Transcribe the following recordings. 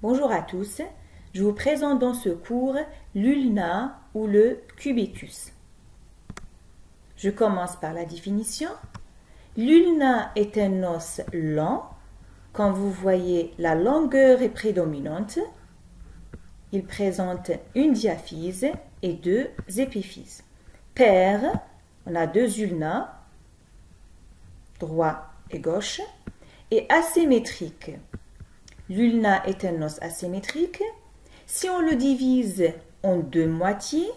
Bonjour à tous, je vous présente dans ce cours l'ulna ou le cubitus. Je commence par la définition. L'ulna est un os lent. Quand vous voyez, la longueur est prédominante. Il présente une diaphyse et deux épiphyses. Paire, on a deux ulnas, droit et gauche, et asymétrique. L'ulna est un os asymétrique. Si on le divise en deux moitiés,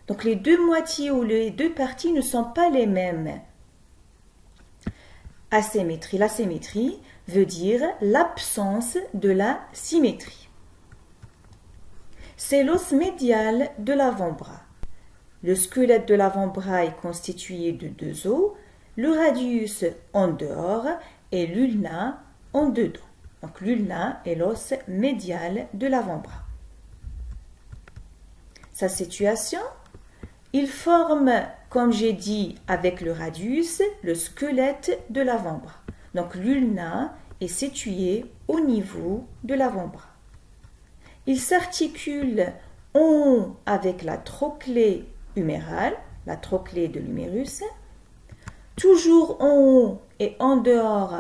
donc les deux moitiés ou les deux parties ne sont pas les mêmes. Asymétrie. L'asymétrie veut dire l'absence de la symétrie. C'est l'os médial de l'avant-bras. Le squelette de l'avant-bras est constitué de deux os, le radius en dehors et l'ulna en dedans. Donc l'ulna est l'os médial de l'avant-bras. Sa situation, il forme, comme j'ai dit, avec le radius, le squelette de l'avant-bras. Donc l'ulna est situé au niveau de l'avant-bras. Il s'articule en haut avec la trochlée humérale, la trochlée de l'humérus, toujours en haut et en dehors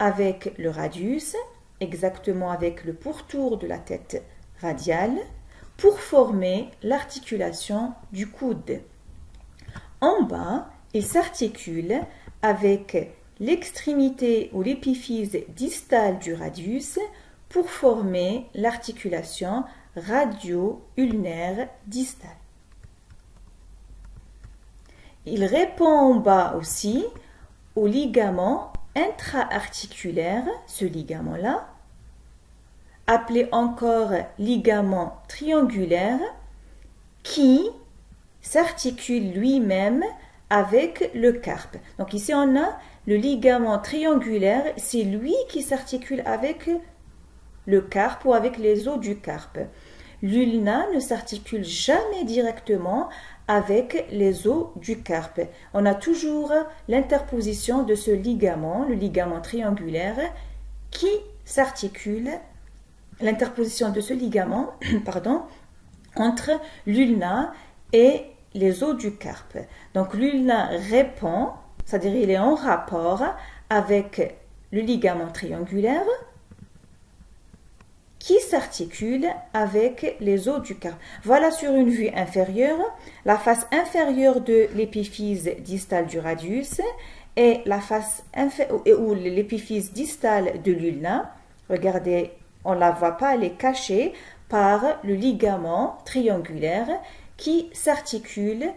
avec le radius, exactement avec le pourtour de la tête radiale, pour former l'articulation du coude. En bas, il s'articule avec l'extrémité ou l'épiphyse distale du radius pour former l'articulation radio-ulnaire distale. Il répond en bas aussi au ligament intra-articulaire, ce ligament-là, appelé encore ligament triangulaire, qui s'articule lui-même avec le carpe. Donc ici on a le ligament triangulaire, c'est lui qui s'articule avec le carpe ou avec les os du carpe. L'ulna ne s'articule jamais directement avec les os du carpe. On a toujours l'interposition de ce ligament, le ligament triangulaire, qui s'articule, l'interposition de ce ligament, pardon, entre l'ulna et les os du carpe. Donc l'ulna répond, c'est-à-dire il est en rapport avec le ligament triangulaire qui s'articule avec les os du carpe. Voilà sur une vue inférieure, la face inférieure de l'épiphyse distale du radius et la face ou l'épiphyse distale de l'ulna. Regardez, on ne la voit pas, elle est cachée par le ligament triangulaire qui s'articule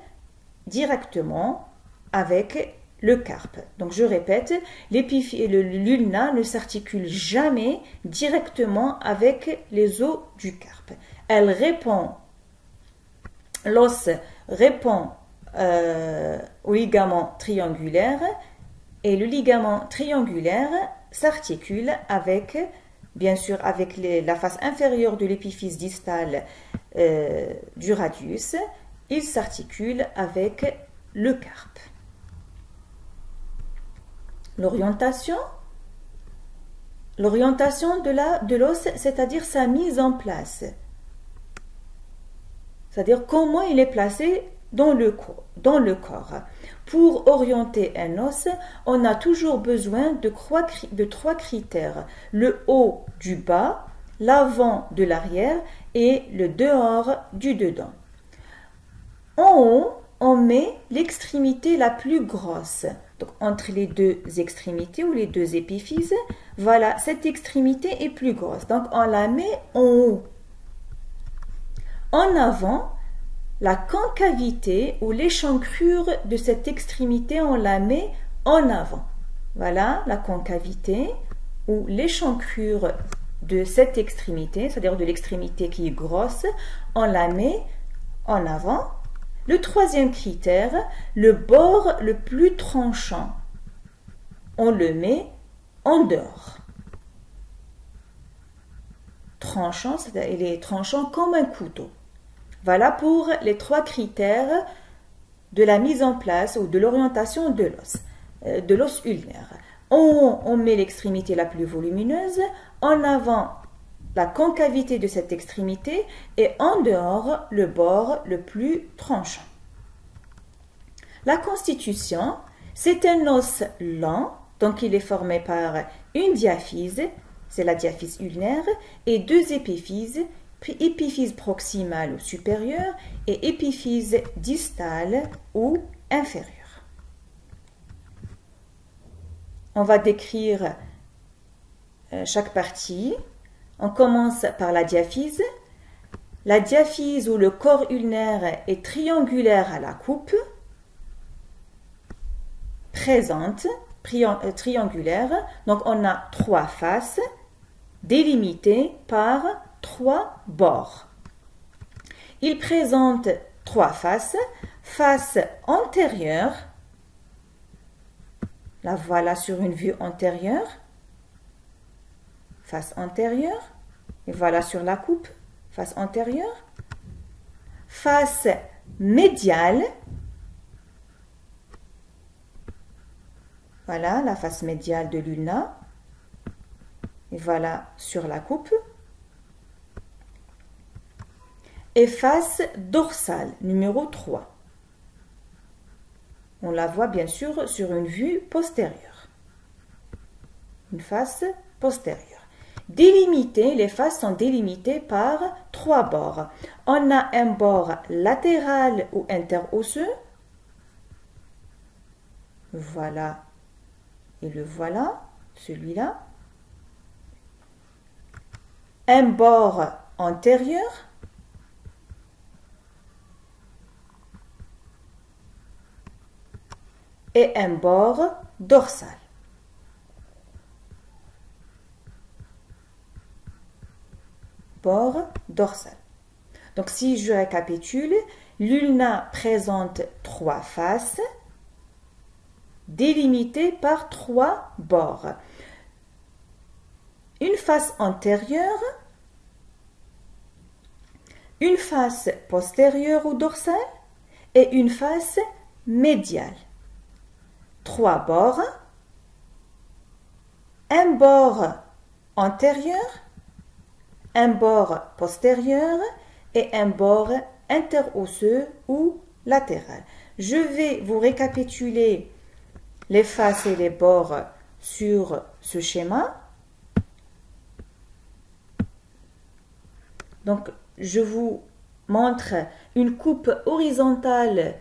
directement avec le carpe. Donc je répète, l'ulna ne s'articule jamais directement avec les os du carpe. Elle répond, l'os répond au ligament triangulaire et le ligament triangulaire s'articule avec, bien sûr, avec la face inférieure de l'épiphyse distale du radius. Il s'articule avec le carpe. L'orientation de l'os, c'est-à-dire sa mise en place. C'est-à-dire comment il est placé dans le corps. Pour orienter un os, on a toujours besoin de trois critères. Le haut du bas, l'avant de l'arrière et le dehors du dedans. En haut, on met l'extrémité la plus grosse. Donc, entre les deux extrémités ou les deux épiphyses, voilà, cette extrémité est plus grosse. Donc, on la met en haut. En avant, la concavité ou l'échancrure de cette extrémité, on la met en avant. Voilà, la concavité ou l'échancrure de cette extrémité, c'est-à-dire de l'extrémité qui est grosse, on la met en avant. Le troisième critère, le bord le plus tranchant, on le met en dehors. Tranchant, c'est-à-dire il est tranchant comme un couteau. Voilà pour les trois critères de la mise en place ou de l'orientation de l'os ulnaire. On met l'extrémité la plus volumineuse en avant, la concavité de cette extrémité, et en dehors le bord le plus tranchant. La constitution, c'est un os lent, donc il est formé par une diaphyse, c'est la diaphyse ulnaire, et deux épiphyses, épiphyse proximale ou supérieure et épiphyse distale ou inférieure. On va décrire chaque partie. On commence par la diaphyse. La diaphyse où le corps ulnaire est triangulaire à la coupe, présente, triangulaire. Donc on a trois faces délimitées par trois bords. Il présente trois faces. Face antérieure, la voilà sur une vue antérieure, face antérieure, et voilà sur la coupe, face antérieure. Face médiale, voilà la face médiale de l'ulna, et voilà sur la coupe. Et face dorsale, numéro 3. On la voit bien sûr sur une vue postérieure. Une face postérieure. Délimitées, les faces sont délimitées par trois bords. On a un bord latéral ou interosseux. Voilà. Et le voilà, celui-là. Un bord antérieur. Et un bord dorsal. Bord dorsal. Donc si je récapitule, l'ulna présente trois faces délimitées par trois bords. Une face antérieure, une face postérieure ou dorsale et une face médiale. Trois bords, un bord antérieur, un bord postérieur et un bord interosseux ou latéral. Je vais vous récapituler les faces et les bords sur ce schéma. Donc, je vous montre une coupe horizontale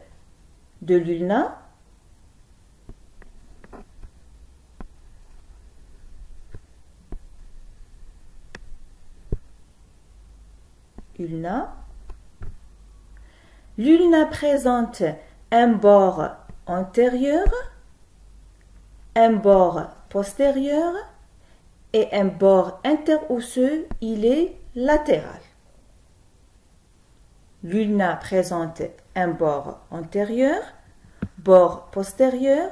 de l'ulna. Ulna. L'ulna présente un bord antérieur, un bord postérieur et un bord interosseux, il est latéral. L'ulna présente un bord antérieur, bord postérieur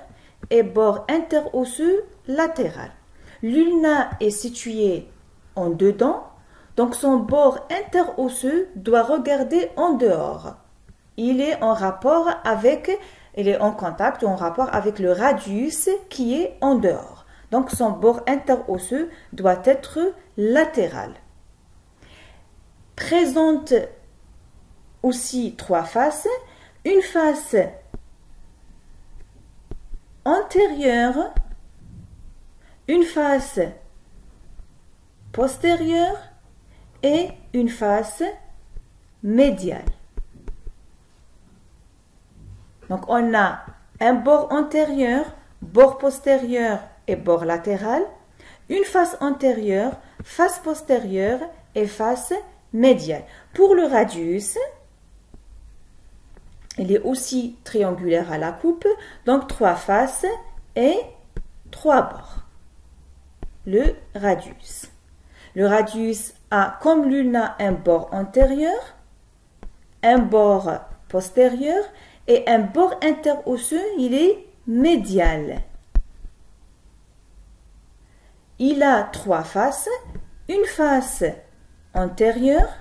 et bord interosseux latéral. L'ulna est situé en dedans. Donc son bord interosseux doit regarder en dehors. Il est en rapport avec, il est en contact ou en rapport avec le radius qui est en dehors. Donc son bord interosseux doit être latéral. Présente aussi trois faces. Une face antérieure, une face postérieure et une face médiale. Donc on a un bord antérieur, bord postérieur et bord latéral, une face antérieure, face postérieure et face médiale. Pour le radius, il est aussi triangulaire à la coupe, donc trois faces et trois bords. Le radius. Le radius a, comme l'ulna, un bord antérieur, un bord postérieur et un bord interosseux, il est médial. Il a trois faces, une face antérieure,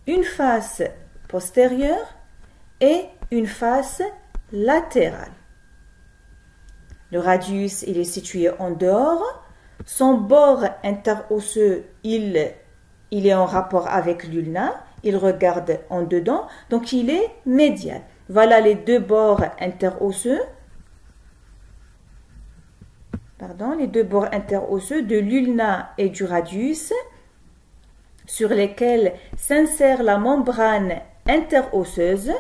une face postérieure et une face latérale. Le radius, il est situé en dehors. Son bord interosseux, il est en rapport avec l'ulna. Il regarde en dedans, donc il est médial. Voilà les deux bords interosseux. Les deux bords interosseux de l'ulna et du radius, sur lesquels s'insère la membrane interosseuse.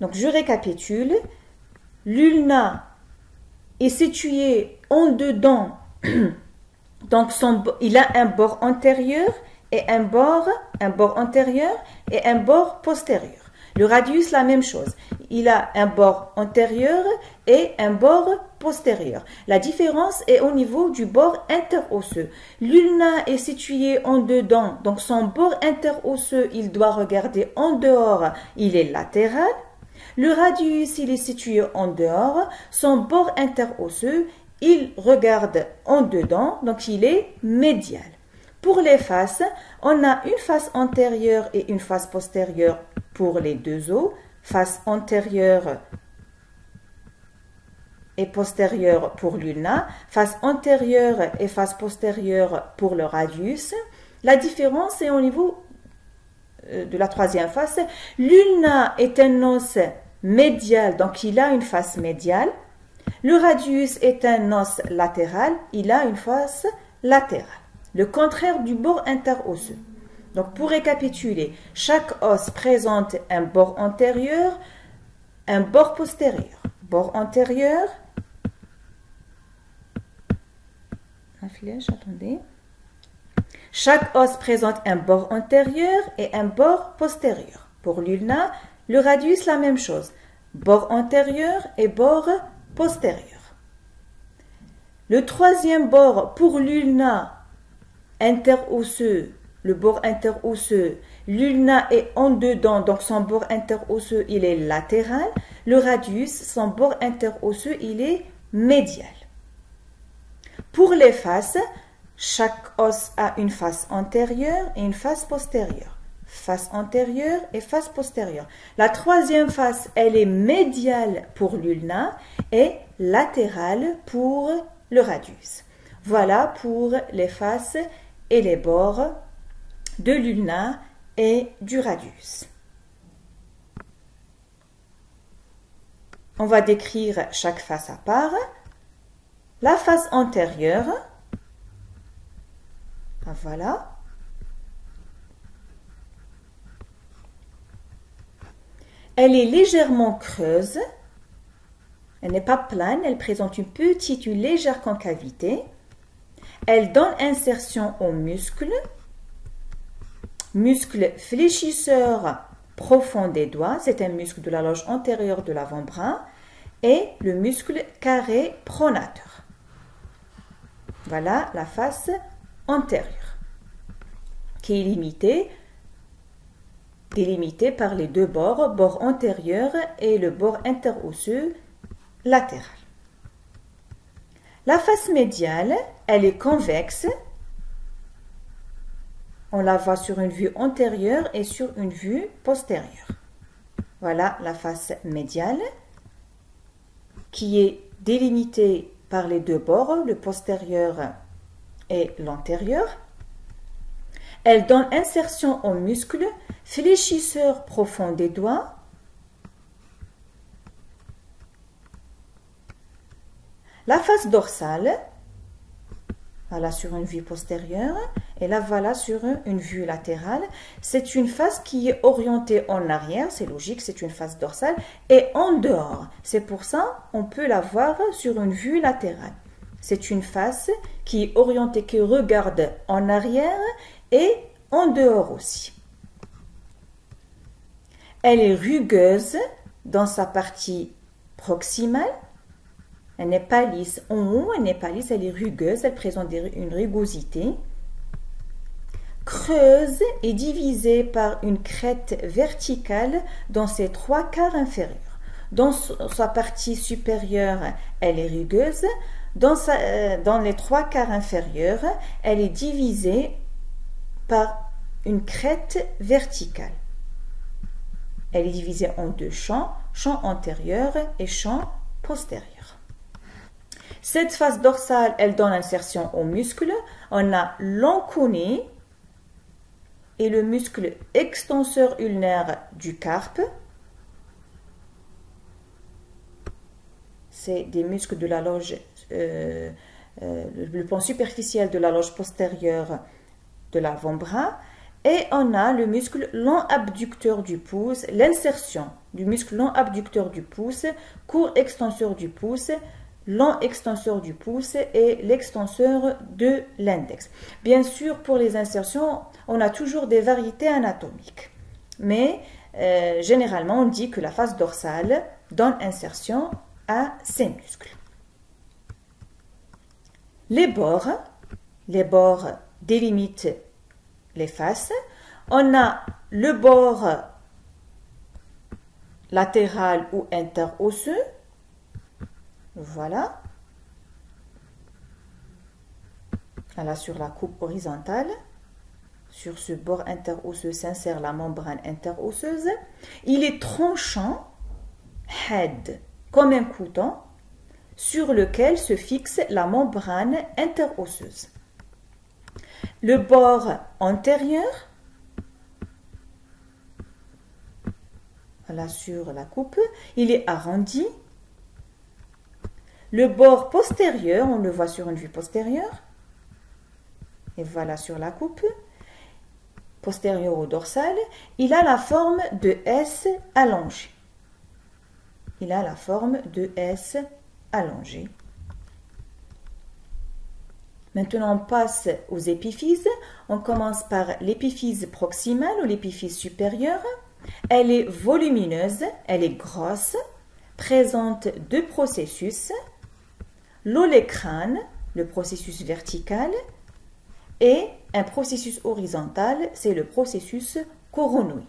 Donc je récapitule. L'ulna est situé en dedans, donc il a un bord antérieur et un bord antérieur et un bord postérieur. Le radius, la même chose. Il a un bord antérieur et un bord postérieur. La différence est au niveau du bord interosseux. L'ulna est situé en dedans, donc son bord interosseux, il doit regarder en dehors, il est latéral. Le radius, il est situé en dehors, son bord interosseux, il regarde en dedans, donc il est médial. Pour les faces, on a une face antérieure et une face postérieure pour les deux os, face antérieure et postérieure pour l'ulna, face antérieure et face postérieure pour le radius. La différence est au niveau de la troisième face. L'ulna est un os médial, donc il a une face médiale. Le radius est un os latéral, il a une face latérale. Le contraire du bord interosseux. Donc pour récapituler, chaque os présente un bord antérieur, un bord postérieur. Bord antérieur, la flèche, attendez. Chaque os présente un bord antérieur et un bord postérieur. Pour l'ulna, le radius, la même chose. Bord antérieur et bord postérieur. Le troisième bord pour l'ulna interosseux, le bord interosseux, l'ulna est en dedans, donc son bord interosseux, il est latéral. Le radius, son bord interosseux, il est médial. Pour les faces, chaque os a une face antérieure et une face postérieure. Face antérieure et face postérieure. La troisième face, elle est médiale pour l'ulna et latérale pour le radius. Voilà pour les faces et les bords de l'ulna et du radius. On va décrire chaque face à part. La face antérieure, voilà. Elle est légèrement creuse. Elle n'est pas plane, elle présente une légère concavité. Elle donne insertion aux muscles fléchisseur profond des doigts, c'est un muscle de la loge antérieure de l'avant-bras, et le muscle carré pronateur. Voilà la face antérieure, qui est délimitée par les deux bords, bord antérieur et le bord interosseux latéral. La face médiale, elle est convexe. On la voit sur une vue antérieure et sur une vue postérieure. Voilà la face médiale qui est délimitée par les deux bords, le postérieur et l'antérieur. Elle donne insertion aux muscles fléchisseur profond des doigts. La face dorsale, voilà sur une vue postérieure, et là voilà sur une vue latérale. C'est une face qui est orientée en arrière, c'est logique, c'est une face dorsale, et en dehors. C'est pour ça on peut la voir sur une vue latérale. C'est une face qui est orientée, qui regarde en arrière et en dehors aussi. Elle est rugueuse dans sa partie proximale. Elle n'est pas lisse en haut, elle n'est pas lisse, elle est rugueuse, elle présente une rugosité. Creuse et divisée par une crête verticale dans ses trois quarts inférieurs. Dans sa partie supérieure, elle est rugueuse. Dans les trois quarts inférieurs, elle est divisée par une crête verticale. Elle est divisée en deux champs, champ antérieur et champ postérieur. Cette face dorsale, elle donne insertion au muscle. On a l'enconé et le muscle extenseur ulnaire du carpe. C'est des muscles de la loge, le plan superficiel de la loge postérieure de l'avant-bras. Et on a le muscle long abducteur du pouce, l'insertion du muscle long abducteur du pouce, court extenseur du pouce, long extenseur du pouce et l'extenseur de l'index. Bien sûr, pour les insertions, on a toujours des variétés anatomiques. Mais généralement, on dit que la face dorsale donne insertion à ces muscles. Les bords délimitent les faces. On a le bord latéral ou interosseux. Voilà. Là, sur la coupe horizontale, sur ce bord interosseux s'insère la membrane interosseuse. Il est tranchant, head, comme un couteau, sur lequel se fixe la membrane interosseuse. Le bord antérieur, là sur la coupe, il est arrondi. Le bord postérieur, on le voit sur une vue postérieure. Et voilà sur la coupe, postérieure au dorsal, il a la forme de S allongé. Il a la forme de S allongé. Maintenant, on passe aux épiphyses. On commence par l'épiphyse proximale ou l'épiphyse supérieure. Elle est volumineuse, elle est grosse, présente deux processus, l'olécrane, le processus vertical, et un processus horizontal, c'est le processus coronoïde.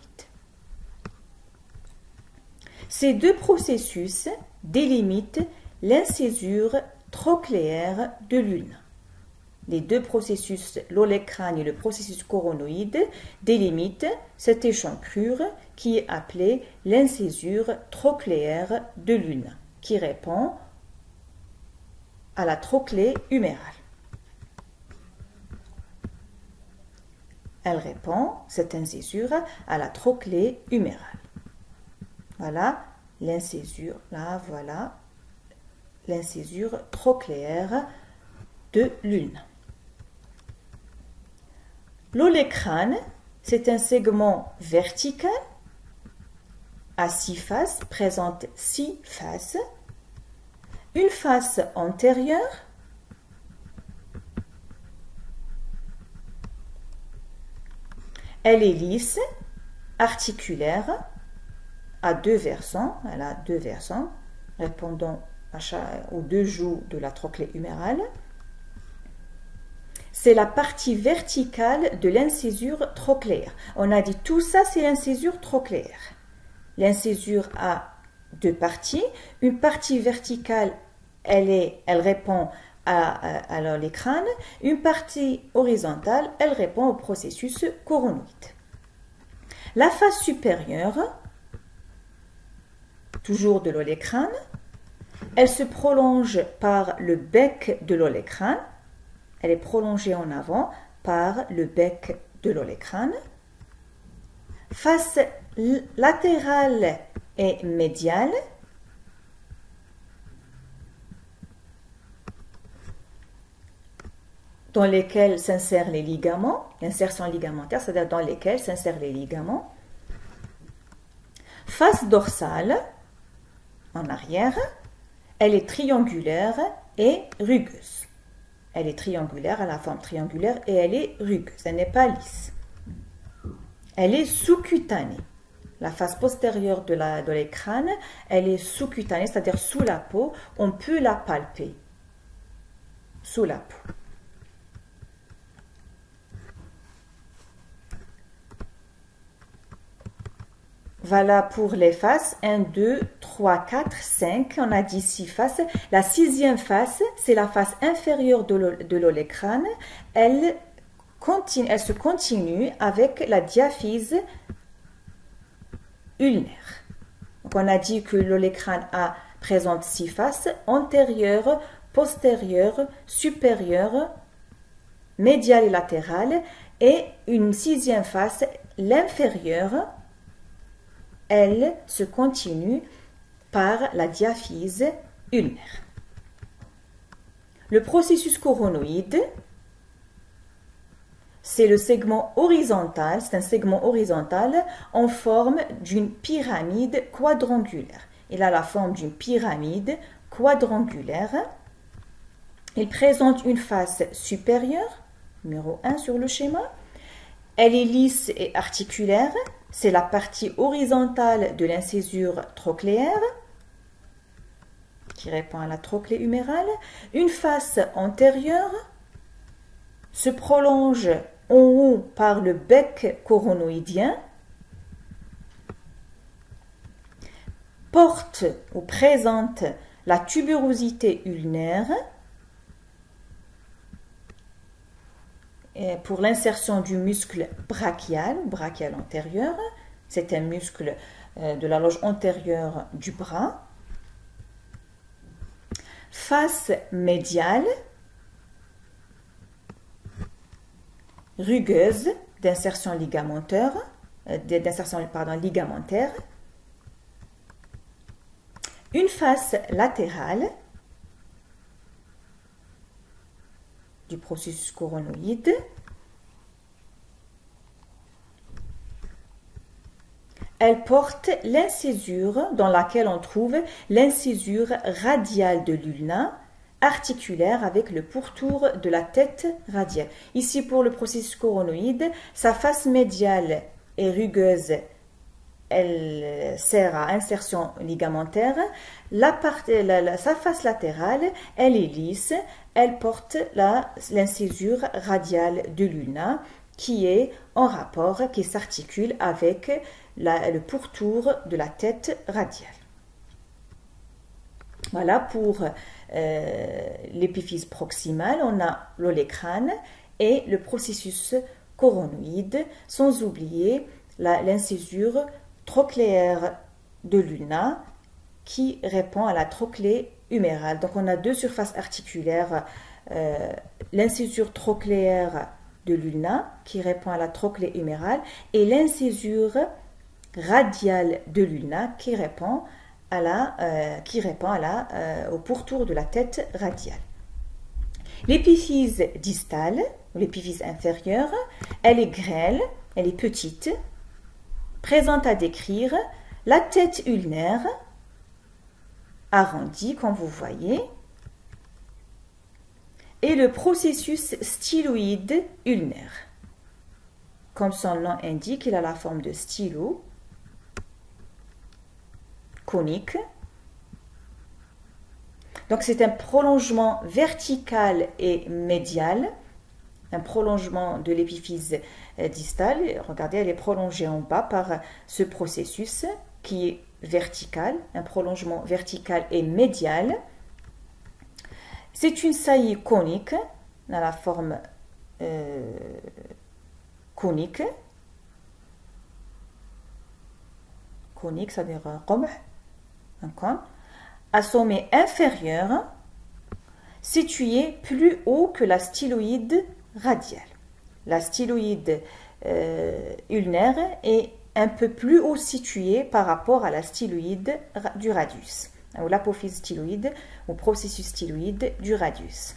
Ces deux processus délimitent l'incisure trochléaire de l'ulna. Les deux processus, l'olécrane et le processus coronoïde, délimitent cette échancrure qui est appelée l'incisure trochléaire de l'ulna, qui répond à la trochlée humérale. Elle répond, cette incisure, à la trochlée humérale. Voilà l'incisure, là, voilà l'incisure trochléaire de l'ulna. L'olécrane, c'est un segment vertical à 6 faces, présente 6 faces. Une face antérieure, elle est lisse, articulaire, à 2 versants, elle a 2 versants, répondant aux 2 joues de la trochlée humérale. C'est la partie verticale de l'incisure trochléaire. On a dit tout ça, c'est l'incisure trochléaire. L'incisure a 2 parties. Une partie verticale, elle répond à l'olécrane. Une partie horizontale, elle répond au processus coronoïde. La face supérieure, toujours de l'olécrane, elle se prolonge par le bec de l'olécrane. Elle est prolongée en avant par le bec de l'olécrane. Face latérale et médiale, dans lesquels s'insèrent les ligaments, l'insertion ligamentaire, c'est-à-dire dans lesquels s'insèrent les ligaments. Face dorsale, en arrière, elle est triangulaire et rugueuse. Elle est triangulaire, à la forme triangulaire, et elle est rugueuse, elle n'est pas lisse. Elle est sous-cutanée. La face postérieure de l'olécrane, elle est sous-cutanée, c'est-à-dire sous la peau. On peut la palper sous la peau. Voilà pour les faces. 1, 2, 3, 4, 5. On a dit 6 faces. La 6e face, c'est la face inférieure de l'olécrane. Elle se continue avec la diaphyse ulnaire. Donc on a dit que l'olécrane présente 6 faces, antérieure, postérieure, supérieure, médiale et latérale, et une 6e face, l'inférieure, elle se continue par la diaphyse ulnaire. Le processus coronoïde, c'est le segment horizontal, c'est un segment horizontal en forme d'une pyramide quadrangulaire. Il a la forme d'une pyramide quadrangulaire. Il présente une face supérieure, numéro 1 sur le schéma. Elle est lisse et articulaire, c'est la partie horizontale de l'incisure trochléaire qui répond à la trochlée humérale. Une face antérieure se prolonge en haut par le bec coronoïdien, porte ou présente la tuberosité ulnaire pour l'insertion du muscle brachial antérieur. C'est un muscle de la loge antérieure du bras. Face médiale, rugueuse d'insertion ligamentaire. Une face latérale du processus coronoïde. Elle porte l'incisure dans laquelle on trouve l'incisure radiale de l'ulna, articulaire avec le pourtour de la tête radiale. Ici, pour le processus coronoïde, sa face médiale est rugueuse, elle sert à insertion ligamentaire. Sa face latérale, elle est lisse, elle porte l'incisure radiale de l'ulna qui est en rapport, qui s'articule avec le pourtour de la tête radiale. Voilà pour l'épiphyse proximale, on a l'olécrane et le processus coronoïde, sans oublier l'incisure trochléaire de l'ulna qui répond à la trochlée humérale. Donc on a deux surfaces articulaires, l'incisure trochléaire de l'ulna qui répond à la trochlée humérale et l'incisure radiale de l'ulna qui répond au pourtour de la tête radiale. L'épiphyse distale, ou l'épiphyse inférieure, elle est grêle, elle est petite, présente à décrire la tête ulnaire, arrondie comme vous voyez, et le processus styloïde ulnaire. Comme son nom indique, il a la forme de stylo, conique. Donc c'est un prolongement vertical et médial, un prolongement de l'épiphyse distale. Regardez, elle est prolongée en bas par ce processus qui est vertical, un prolongement vertical et médial. C'est une saillie conique, dans la forme conique. Conique, ça veut dire un cône. À sommet inférieur, situé plus haut que la styloïde radiale. La styloïde ulnaire est un peu plus haut située par rapport à la styloïde du radius, ou l'apophyse styloïde, ou processus styloïde du radius.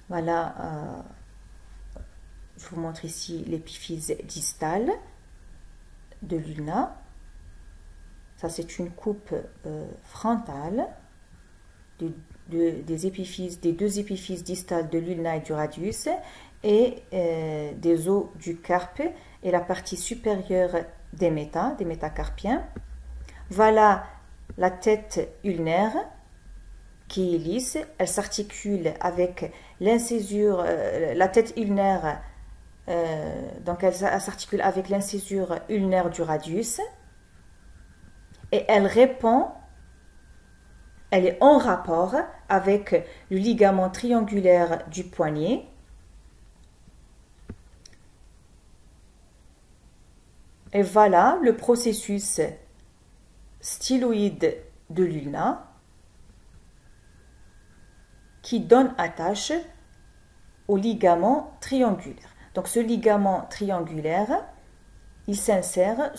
Voilà, je vous montre ici l'épiphyse distale de l'ulna. Ça, c'est une coupe frontale des deux épiphyses distales de l'ulna et du radius et des os du carpe et la partie supérieure des métacarpiens. Voilà la tête ulnaire qui est lisse. Elle s'articule avec l'incisure, la tête ulnaire, donc elle s'articule avec l'incisure ulnaire du radius. Et elle est en rapport avec le ligament triangulaire du poignet. Et voilà le processus styloïde de l'ulna qui donne attache au ligament triangulaire. Donc ce ligament triangulaire, il s'insère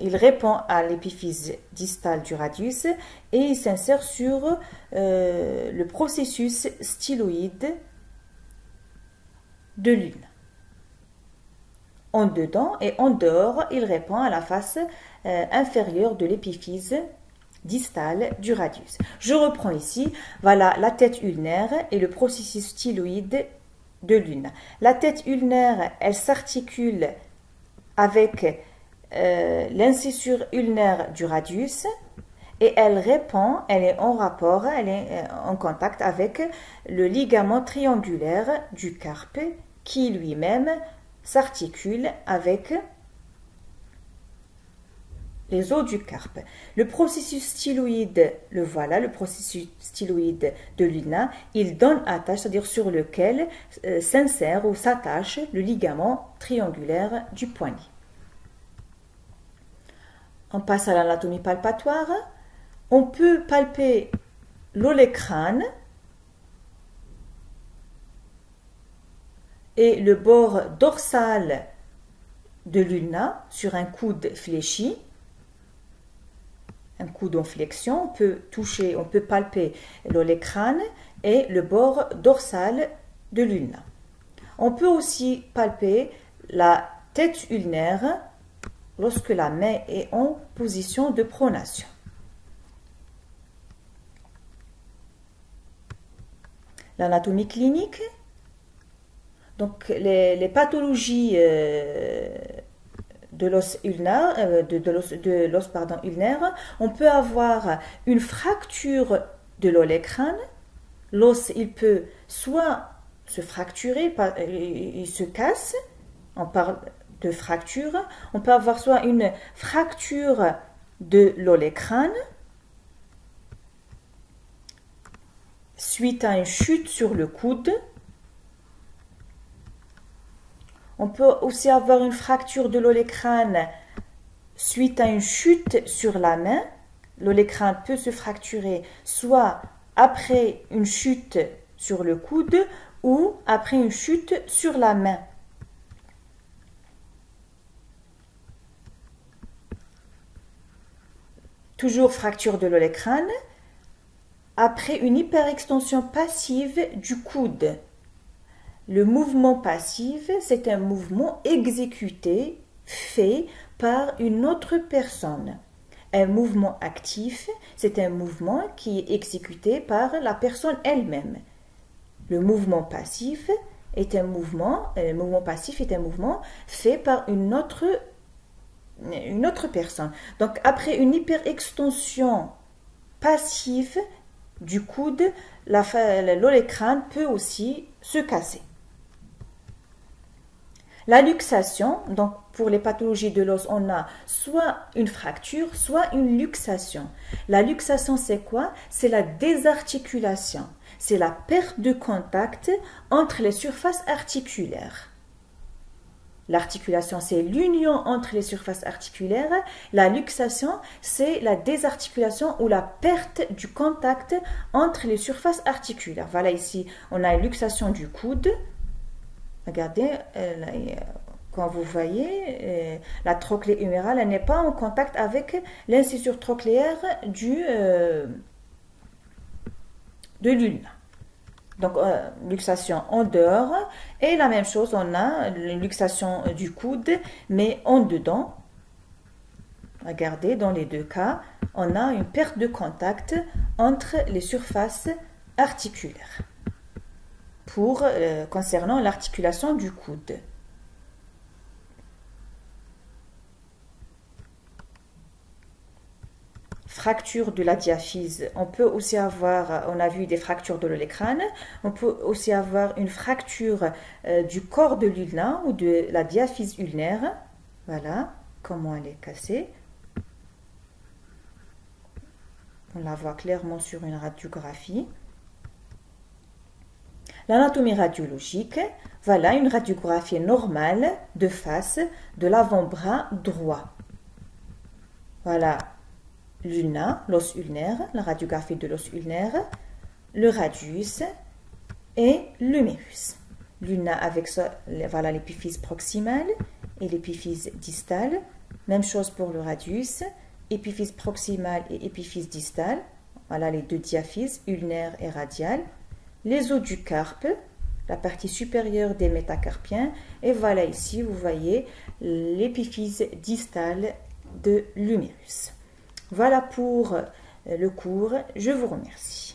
il répond à l'épiphyse distale du radius et il s'insère sur le processus styloïde de l'ulna. En dedans et en dehors, il répond à la face inférieure de l'épiphyse distale du radius. Je reprends ici, voilà la tête ulnaire et le processus styloïde de l'ulna. La tête ulnaire, elle s'articule avec l'incisure ulnaire du radius et elle répond, elle est en rapport, elle est en contact avec le ligament triangulaire du carpe qui lui-même s'articule avec les os du carpe. Le processus styloïde, le voilà, le processus styloïde de l'ulna, il donne attache, c'est-à-dire sur lequel s'insère ou s'attache le ligament triangulaire du poignet. On passe à l'anatomie palpatoire. On peut palper l'olecrâne et le bord dorsal de l'ulna sur un coude fléchi. Un coude en flexion, on peut toucher, on peut palper l'olecrâne et le bord dorsal de l'ulna. On peut aussi palper la tête ulnaire lorsque la main est en position de pronation. L'anatomie clinique. Donc les pathologies de l'os ulnaire, ulnaire, on peut avoir une fracture de l'olecrâne. L'os, il peut soit se fracturer, il se casse, on parle de fracture. On peut avoir soit une fracture de l'olecrâne suite à une chute sur le coude. On peut aussi avoir une fracture de l'olecrâne suite à une chute sur la main. L'olecrâne peut se fracturer soit après une chute sur le coude ou après une chute sur la main. Toujours fracture de l'olecrâne après une hyperextension passive du coude. Le mouvement passif, c'est un mouvement exécuté, fait par une autre personne. Un mouvement actif, c'est un mouvement qui est exécuté par la personne elle-même. Le mouvement passif est un mouvement, fait par une autre personne. Donc, après une hyperextension passive du coude, l'olecrâne peut aussi se casser. La luxation, donc pour les pathologies de l'os, on a soit une fracture, soit une luxation. La luxation, c'est quoi? C'est la désarticulation. C'est la perte de contact entre les surfaces articulaires. L'articulation, c'est l'union entre les surfaces articulaires. La luxation, c'est la désarticulation ou la perte du contact entre les surfaces articulaires. Voilà, ici, on a une luxation du coude. Regardez, quand vous voyez, la trochlée humérale, elle n'est pas en contact avec l'incisure trochléaire de l'ulna. Donc, luxation en dehors. Et la même chose, on a une luxation du coude, mais en dedans. Regardez, dans les deux cas, on a une perte de contact entre les surfaces articulaires. Concernant l'articulation du coude. Fracture de la diaphyse. On peut aussi avoir, on a vu des fractures de l'olecrâne, on peut aussi avoir une fracture du corps de l'ulna ou de la diaphyse ulnaire. Voilà comment elle est cassée. On la voit clairement sur une radiographie. L'anatomie radiologique, voilà une radiographie normale de face de l'avant-bras droit. Voilà l'ulna, l'os ulnaire, la radiographie de l'os ulnaire, le radius et l'humérus. L'ulna avec voilà l'épiphyse proximale et l'épiphyse distale. Même chose pour le radius, épiphyse proximale et épiphyse distale. Voilà les deux diaphyses, ulnaire et radial. Les os du carpe, la partie supérieure des métacarpiens. Et voilà ici, vous voyez l'épiphyse distale de l'humérus. Voilà pour le cours. Je vous remercie.